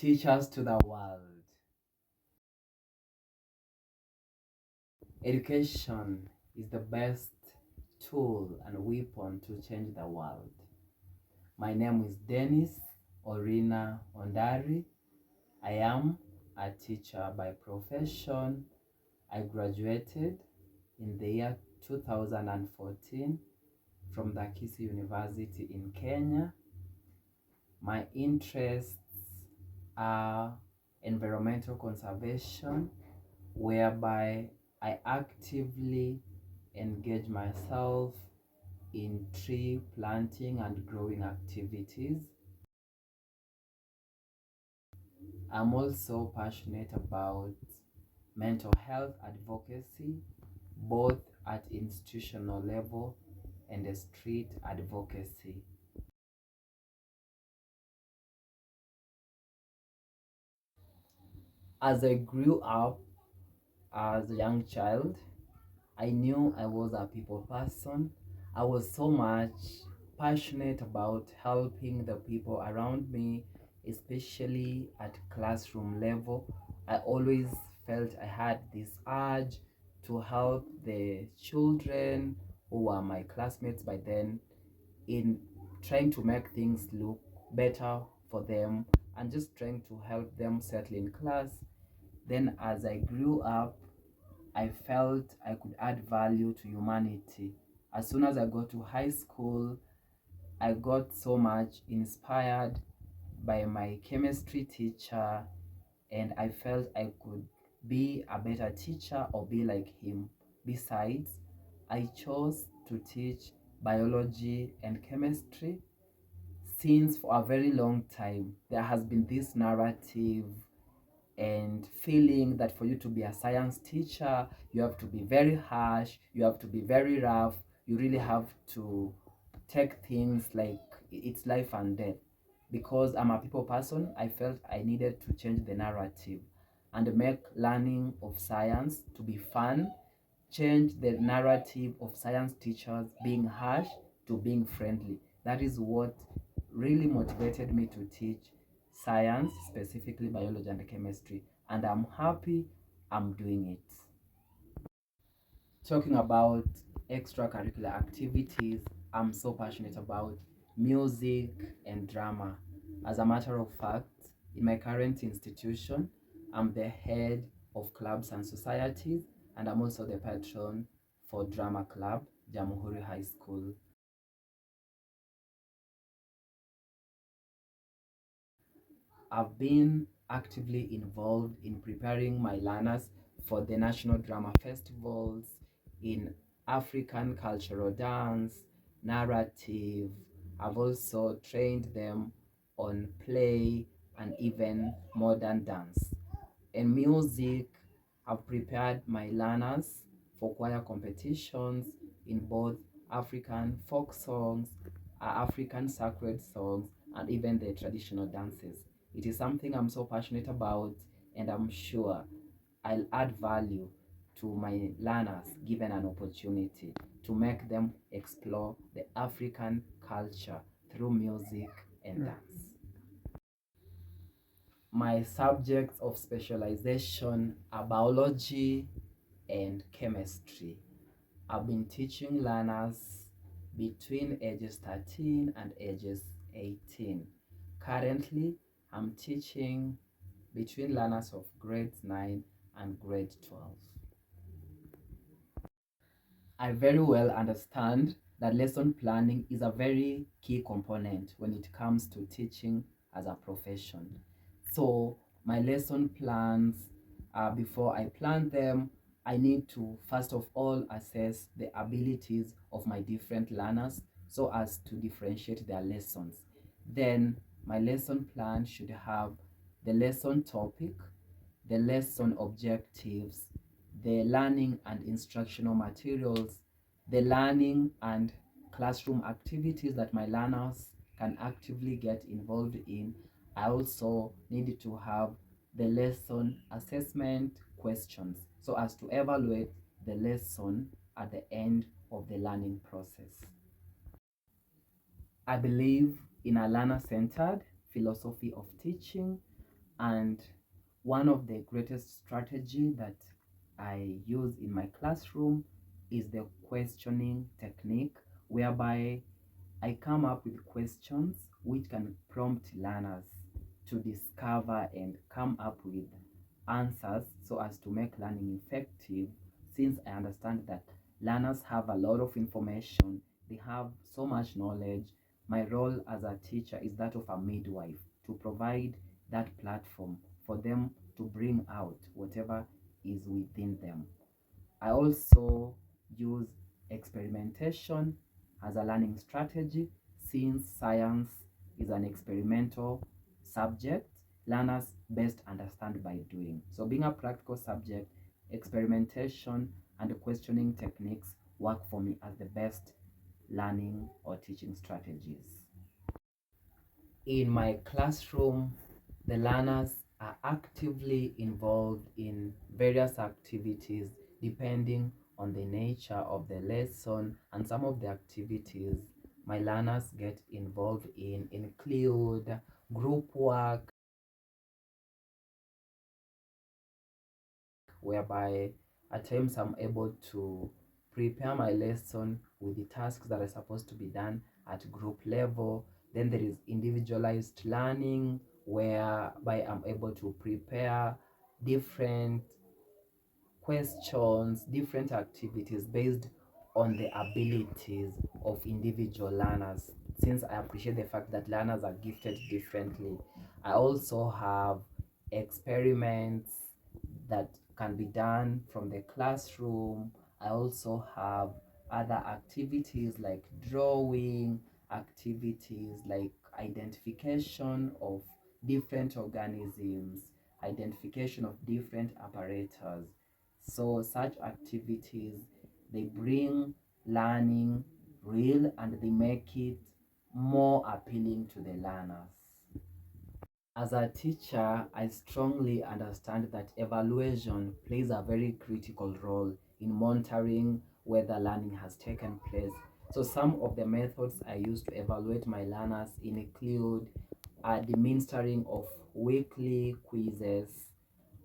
Teachers to the world. Education is the best tool and weapon to change the world. My name is Dennis Orina Ondari. I am a teacher by profession. I graduated in the year 2014 from the Kisii University in Kenya. My interests are environmental conservation, whereby I actively engage myself in tree planting and growing activities. I'm also passionate about mental health advocacy, both at institutional level and the street advocacy. As I grew up as a young child, I knew I was a people person. I was so much passionate about helping the people around me, especially at classroom level. I always felt I had this urge to help the children who were my classmates by then in trying to make things look better for them and just trying to help them settle in class. Then, as I grew up, I felt I could add value to humanity. As soon as I got to high school, I got so much inspired by my chemistry teacher, and I felt I could be a better teacher or be like him. Besides, I chose to teach biology and chemistry since for a very long time there has been this narrative and feeling that for you to be a science teacher, you have to be very harsh, you have to be very rough, you really have to take things like it's life and death. Because I'm a people person, I felt I needed to change the narrative and make learning of science to be fun, change the narrative of science teachers being harsh to being friendly. That is what really motivated me to teach science, specifically biology and chemistry, and I'm happy I'm doing it. Talking about extracurricular activities, I'm so passionate about music and drama. As a matter of fact, in my current institution, I'm the head of clubs and societies, and I'm also the patron for Drama Club, Jamhuri High School. I've been actively involved in preparing my learners for the national drama festivals in African cultural dance, narrative. I've also trained them on play and even modern dance. In music, I've prepared my learners for choir competitions in both African folk songs, African sacred songs, and even the traditional dances. It is something I'm so passionate about, and I'm sure I'll add value to my learners given an opportunity to make them explore the African culture through music and dance. My subjects of specialization are biology and chemistry. I've been teaching learners between ages 13 and ages 18. Currently, I'm teaching between learners of grade 9 and grade 12. I very well understand that lesson planning is a very key component when it comes to teaching as a profession. So, my lesson plans, before I plan them, I need to first of all assess the abilities of my different learners so as to differentiate their lessons. Then, my lesson plan should have the lesson topic, the lesson objectives, the learning and instructional materials, the learning and classroom activities that my learners can actively get involved in. I also need to have the lesson assessment questions so as to evaluate the lesson at the end of the learning process. I believe in a learner centered philosophy of teaching, And one of the greatest strategy that I use in my classroom is the questioning technique, whereby I come up with questions which can prompt learners to discover and come up with answers so as to make learning effective. Since I understand that learners have a lot of information, they have so much knowledge, my role as a teacher is that of a midwife, to provide that platform for them to bring out whatever is within them. I also use experimentation as a learning strategy. Since science is an experimental subject, learners best understand by doing. So, being a practical subject, experimentation and questioning techniques work for me as the best learning or teaching strategies. In my classroom, the learners are actively involved in various activities depending on the nature of the lesson, and some of the activities my learners get involved in include group work, whereby at times I'm able to prepare my lesson with the tasks that are supposed to be done at group level. Then there is individualized learning, whereby I'm able to prepare different questions, different activities based on the abilities of individual learners. Since I appreciate the fact that learners are gifted differently, I also have experiments that can be done from the classroom. I also have other activities like drawing, activities like identification of different organisms, identification of different apparatus. So such activities, they bring learning real and they make it more appealing to the learners. As a teacher, I strongly understand that evaluation plays a very critical role in monitoring whether learning has taken place. So some of the methods I use to evaluate my learners include administering of weekly quizzes.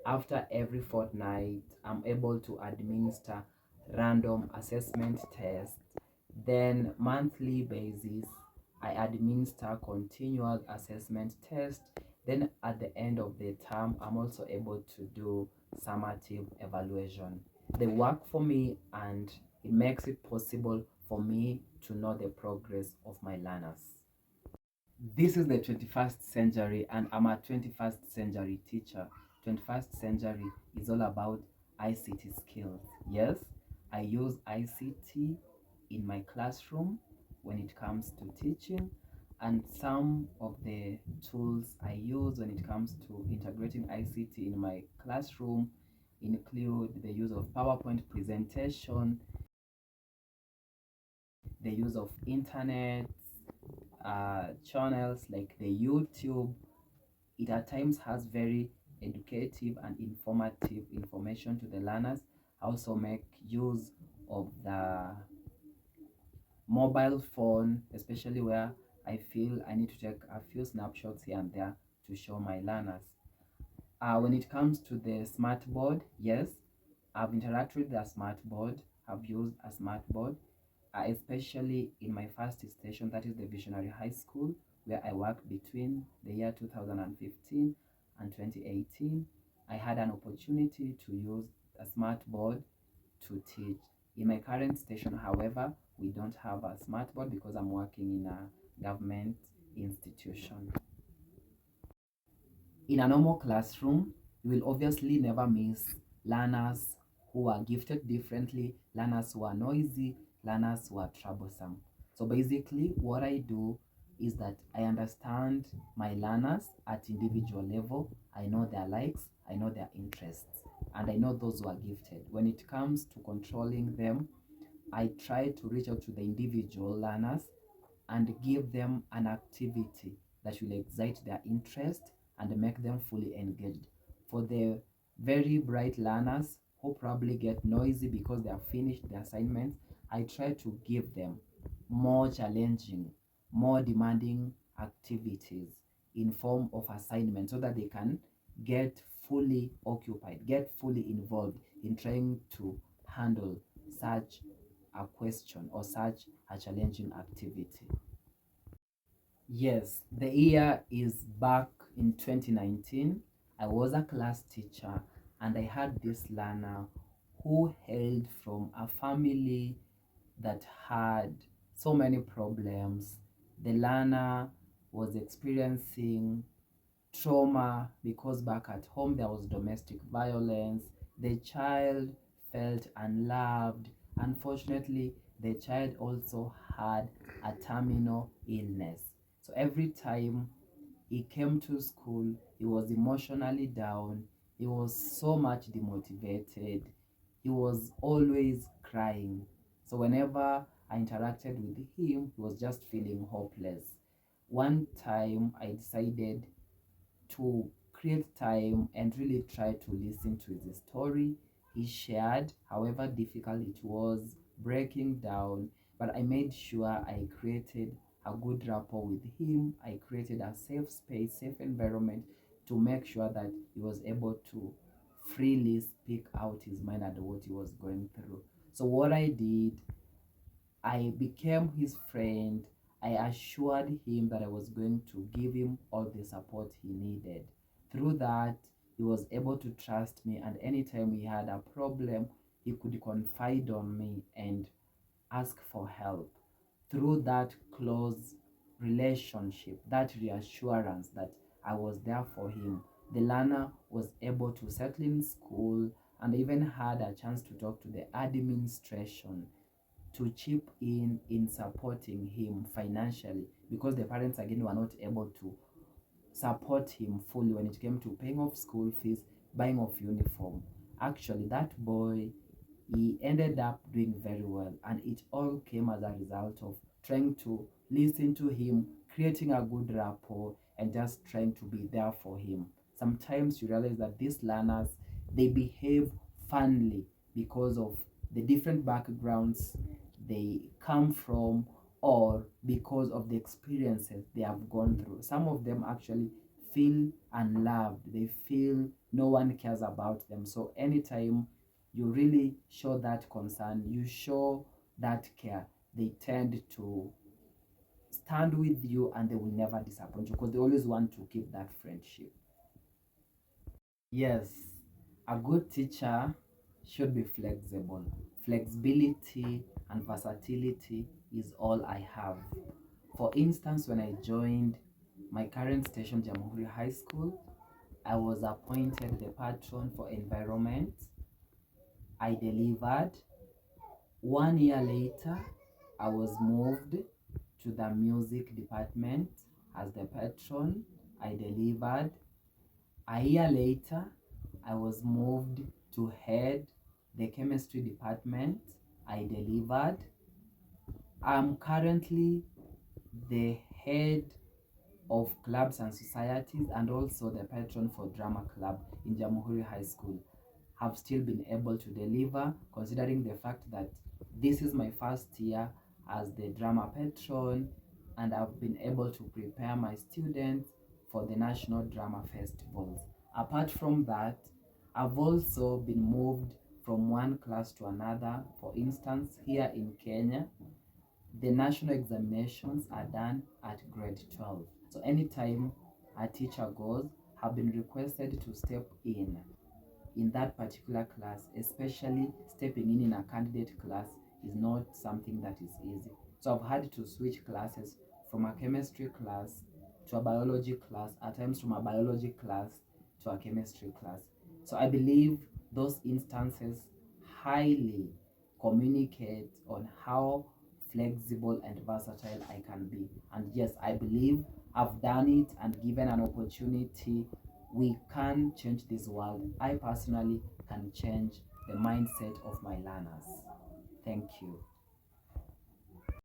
After every fortnight, I'm able to administer random assessment tests. Then monthly basis, I administer continuous assessment tests. Then at the end of the term, I'm also able to do summative evaluation. They work for me and it makes it possible for me to know the progress of my learners. This is the 21st century and I'm a 21st century teacher. 21st century is all about ICT skills. Yes, I use ICT in my classroom when it comes to teaching, and some of the tools I use when it comes to integrating ICT in my classroom include the use of PowerPoint presentation, the use of internet channels like the YouTube. It at times has very educative and informative information to the learners. I also make use of the mobile phone, especially where I feel I need to take a few snapshots here and there to show my learners. When it comes to the smart board, yes, I've interacted with the smart board, I've used a smart board, especially in my first station, that is the Visionary High School, where I worked between the year 2015 and 2018. I had an opportunity to use a smart board to teach. In my current station, however, we don't have a smart board because I'm working in a government institution. In a normal classroom, you will obviously never miss learners who are gifted differently, learners who are noisy, learners who are troublesome. So basically, what I do is that I understand my learners at individual level. I know their likes, I know their interests, and I know those who are gifted. When it comes to controlling them, I try to reach out to the individual learners and give them an activity that will excite their interest and make them fully engaged. For the very bright learners who probably get noisy because they have finished their assignments, I try to give them more challenging, more demanding activities in form of assignments so that they can get fully occupied, get fully involved in trying to handle such a question or such a challenging activity. Yes, the year is back in 2019. I was a class teacher and I had this learner who hailed from a family that had so many problems. The learner was experiencing trauma because back at home there was domestic violence. The child felt unloved. Unfortunately, the child also had a terminal illness. So every time he came to school, he was emotionally down. He was so much demotivated. He was always crying. So whenever I interacted with him, he was just feeling hopeless. One time I decided to create time and really try to listen to his story. He shared, however difficult it was, breaking down, but I made sure I created a good rapport with him. I created a safe space, safe environment to make sure that he was able to freely speak out his mind and what he was going through. So what I did, I became his friend. I assured him that I was going to give him all the support he needed. Through that, he was able to trust me, and anytime he had a problem, he could confide on me and ask for help. Through that close relationship, that reassurance that I was there for him, the learner was able to settle in school and even had a chance to talk to the administration to chip in supporting him financially, because the parents again were not able to support him fully when it came to paying off school fees, buying of uniform. Actually, that boy, he ended up doing very well, and it all came as a result of trying to listen to him, creating a good rapport, and just trying to be there for him. Sometimes you realize that these learners, they behave funly because of the different backgrounds they come from, or because of the experiences they have gone through. Some of them actually feel unloved, they feel no one cares about them. So anytime you really show that concern, you show that care, they tend to stand with you and they will never disappoint you because they always want to keep that friendship. Yes, a good teacher should be flexible. Flexibility and versatility is all I have. For instance, when I joined my current station, Jamhuri High School, I was appointed the patron for environment. I delivered. 1 year later, I was moved to the music department as the patron. I delivered. A year later, I was moved to head the chemistry department. I delivered. I'm currently the head of clubs and societies and also the patron for drama club in Jamhuri High School. Have still been able to deliver, considering the fact that this is my first year as the drama patron, and I've been able to prepare my students for the national drama festivals. Apart from that, I've also been moved from one class to another. For instance, here in Kenya, the national examinations are done at grade 12. So anytime a teacher goes, have been requested to step in that particular class, especially stepping in a candidate class is not something that is easy. So I've had to switch classes from a chemistry class to a biology class, at times from a biology class to a chemistry class. So I believe those instances highly communicate on how flexible and versatile I can be. And yes, I believe I've done it, and given an opportunity, we can change this world. I personally can change the mindset of my learners. Thank you.